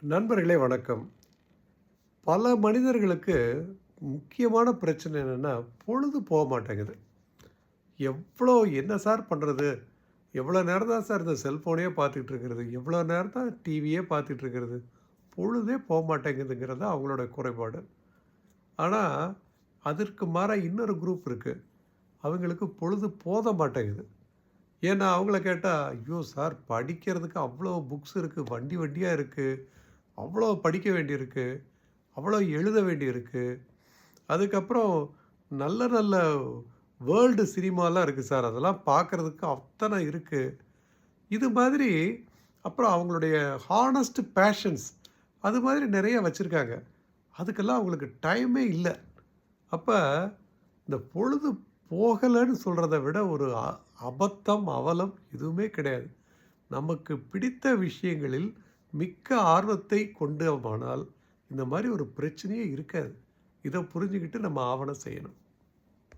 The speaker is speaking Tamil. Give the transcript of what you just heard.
நண்பர்களே வணக்கம். பல மனிதர்களுக்கு முக்கியமான பிரச்சனை என்னன்னா, பொழுது மாட்டேங்குது. எவ்வளோ என்ன சார் பண்றது? எவ்வளோ நேரம் தான் சார் இந்த செல்ஃபோனே பார்த்துட்டு இருக்கிறது? எவ்வளோ நேரம் தான் டிவியே பார்த்துட்டு இருக்கிறது? பொழுதே மாட்டேங்குதுங்கிறது தான் அவங்களோட குறைபாடு. ஆனா, அதற்கு மாறா இன்னொரு குரூப் இருக்கு. அவங்களுக்கு பொழுது போத மாட்டேங்குது. ஏன்னா, அவங்கள கேட்டா, "ஐயோ சார் படிக்கிறதுக்கு அவ்வளோ புக்ஸ் இருக்கு. வண்டி வண்டியா இருக்கு. அவ்வளோ படிக்க வேண்டியிருக்கு. அவ்வளோ எழுத வேண்டியிருக்கு. அதுக்கப்புறம் நல்ல நல்ல வேர்ல்டு சினிமாலாம் இருக்குது சார். அதெல்லாம் பார்க்குறதுக்கு அத்தனை இருக்கு. இது மாதிரி அப்புறம் அவங்களுடைய ஹானஸ்ட் பேஷன்ஸ் அது மாதிரி நிறைய வச்சுருக்காங்க. அதுக்கெல்லாம் அவங்களுக்கு டைமே இல்ல. அப்ப இந்த பொழுது போகலன்னு சொல்றத விட ஒரு அபத்தம், அவலம் எதுவுமே கிடையாது. நமக்கு பிடித்த விஷயங்களில் மிக்க ஆர்வத்தை கொண்டோமானால், இந்த மாரி ஒரு பிரச்சனையே இருக்காது. இத புரிஞ்சுகிட்டு நம்ம ஆவணம் செய்யணும்.